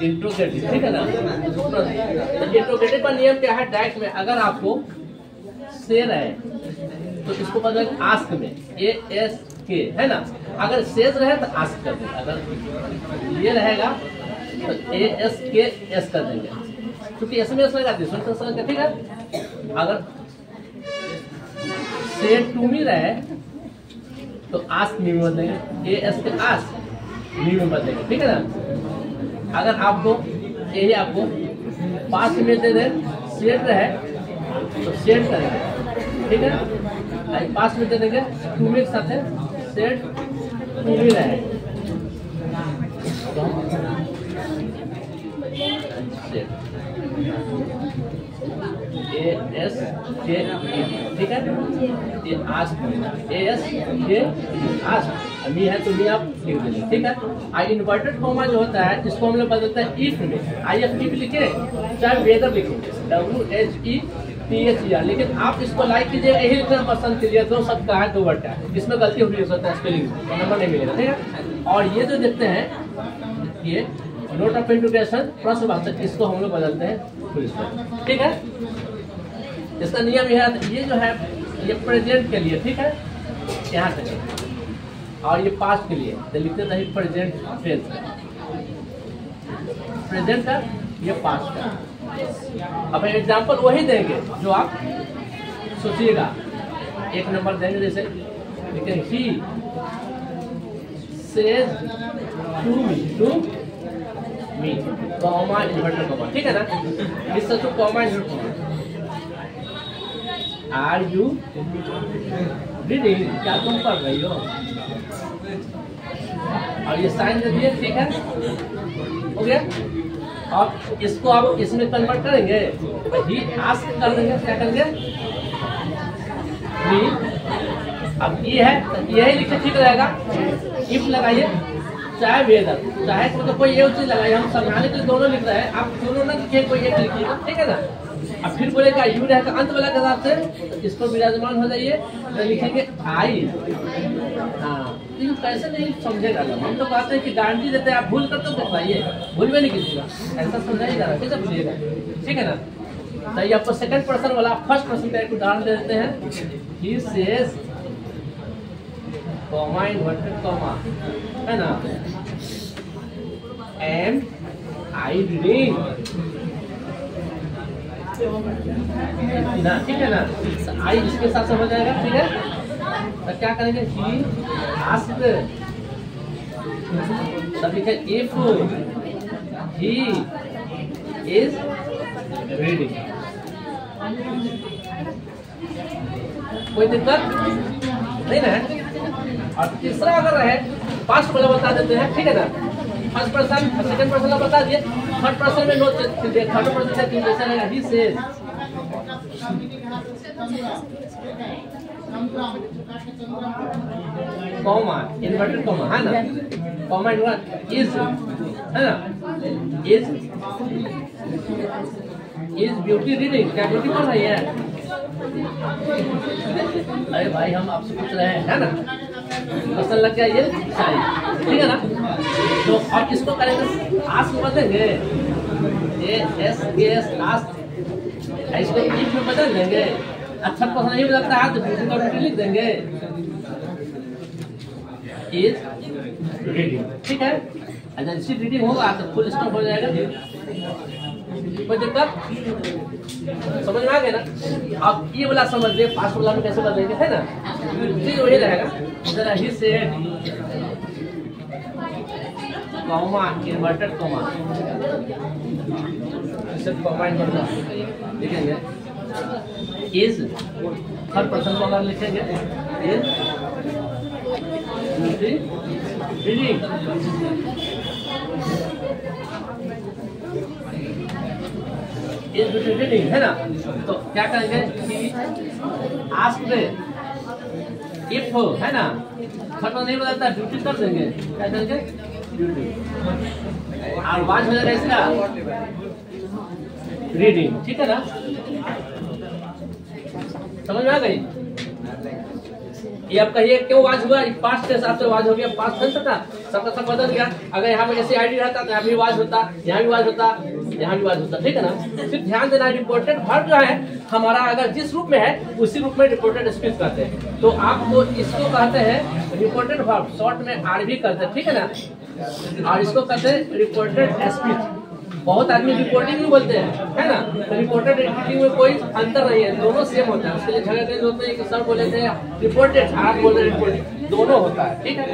Interrogative, ठीक है ना। इंट्रोगेटिव का नियम क्या है? डायरेक्ट में अगर आपको से रहे तो इसको बदल आस्क में ASK, है ना। अगर सेज रहे तो आस्क कर देंगे, अगर ये रहेगा तो ASKS कर देंगे, क्योंकि SMS लगा दी सुन, ठीक है। अगर से टू मी रहे तो आस्क मी में बदलेंगे, ASK आस्क मी में बदलेंगे, ठीक है ना। अगर आपको यही आपको पास्ट में दे दे सेट रहे तो सेट करेंगे, ठीक है। पास्ट में दे देंगे टू मी के साथ है सेट टू मी रहे ASK, ठीक है। ये आस्क ASK आस्क मी है तो मी आप लिख देंगे, ठीक है। आई इन्वर्टेड कॉमा जो होता है इसको हम लोग बदलते हैं इफ में, IF लिखे चाहे वेदर लिखे WHETHER, लेकिन आप इसको लाइक कीजिएगा, यही लिखना पसंद कीजिए। 2 शब्द का है 2 वर्ड का है, इसमें गलती हो सकता है, स्पेलिंग नंबर नहीं मिलेगा, ठीक है। और ये जो देखते हैं ये नोट ऑफ इंट्रोगेशन प्रश्नवाचक, इसको हम लोग बदलते हैं फुल स्टॉप, ठीक है। इसका नियम यह है, ये जो है ये प्रेजेंट के लिए, ठीक है, यहाँ तक। और ये पास्ट के लिए तो लिखते थे प्रेजेंट टेंस का, प्रेजेंट का, ये पास्ट का। अब एग्जाम्पल वही देंगे जो आप सोचिएगा। 1 नंबर देंगे, जैसे लेकिन he says to me comma inverted comma, ठीक है ना। इस तो comma inverted comma. Are you reading, क्या तुम पढ़ रही हो? और ये साइन दे दिए, ठीक है, हो गया। अब इसको आप इसमें कन्वर्ट करेंगे, ही आस्क कर देंगे, क्या करेंगे ही। अब ये है तो यही लिखे, ठीक रहेगा। इफ लगाइए चाहे वेदर, चाहे मतलब कोई एक चीज लगाइए, हम समझाने के लिए दोनों लिख रहे हैं, आप दोनों ना लिखिए, कोई एक लिखिएगा, ठीक है ना। अब फिर बोलेगा यू रहेगा अंत वाला के साथ से, तो इसको विराजमान हो जाइए तो लिखेंगे आई। हाँ, तो कैसे नहीं समझेगा लोग, हम तो कहते हैं कि गारंटी देते हैं, आप भूल कर तो बताइए, भूल में नहीं कीजिएगा, ऐसा समझाइएगा, कैसे भूलिएगा, ठीक है ना। तो ये आपको सेकंड पर्सन वाला, फर्स्ट पर्सन का एक उदाहरण दे देते हैं। He says comma inverted comma, है ना, एंड आई रीडिंग ना, ठीक है ना। आई इसके साथ हो जाएगा, ठीक है। तो क्या करेंगे, ही आस्क्ड, तब लिखे इफ ही इज रीडिंग। कोई दिक्कत नहीं ना। और तीसरा अगर रहे पास्ट वाला बता देते हैं, ठीक है ना। फर्स्ट पर्सन सेकंड पर्सन बता दिए, थर्ड पर्सन में नोट दिए, थर्ड पर्सन से जैसा रहेगा he says comma inverted comma, है ना, कॉमा इन्वर्टेड इज, है ना, इज ब्यूटी रीडिंग, क्या ब्यूटी पढ़ रही है? अरे भाई हम आपसे पूछ रहे हैं, है ना, पसंद लग गया ये शायद, ठीक है ना। तो अब इसको करेंगे आस्क बदलेंगे, ASK आस्क, इसको इफ में बदल देंगे। अच्छा पसंद नहीं बदलता है तो ब्यूटी का ब्यूटी लिख देंगे, इज रीडिंग, ठीक है। अच्छा जैसे रीडिंग होगा तो फुल स्टॉप हो जाएगा। कोई दिक्कत समझ में आ गया ना। अब ये वाला समझ ले, पास्ट वाला में कैसे बदलेंगे, है ना। चीज वही रहेगा, जरा he said comma inverted comma, सिर्फ कॉमा इन्वर्टेड लिखेंगे। इज हर पर्सन को अगर लिखेंगे इज रीडिंग, इज रीडिंग, है ना। तो क्या करेंगे, आस्क्ड इफ, है ना, खत्म नहीं बदलता, ड्यूटी कर देंगे, क्या करेंगे ड्यूटी, और वाच हो जाएगा इसका रीडिंग, ठीक है ना। समझ में आ गई। ये आप कहिए क्यों वाज हुआ, पास्ट के हिसाब से वाज हो गया, पास्ट टेंस था, सबका सब बदल गया। अगर यहाँ पे जैसे आईडी रहता तो यहाँ भी वाज होता, यहाँ भी वाज होता, यहाँ भी वाज होता, ठीक है ना। सिर्फ ध्यान देना, रिपोर्टेड वर्ब जो है हमारा अगर जिस रूप में है उसी रूप में रिपोर्टेड स्पीच कहते हैं। तो आपको इसको कहते हैं रिपोर्टेड वर्ब, शॉर्ट में आरवी कहते हैं, ठीक है ना। और इसको कहते हैं रिपोर्टेड स्पीच। बहुत आदमी रिपोर्टिंग भी बोलते हैं, है ना। तो रिपोर्टेड रिपोर्टिंग में कोई अंतर नहीं है, दोनों सेम होता है। उसके लिए झगड़े होते हैं कि सर बोले थे रिपोर्टेड, आप बोल रहे रिपोर्टिंग, दोनों होता है, ठीक है।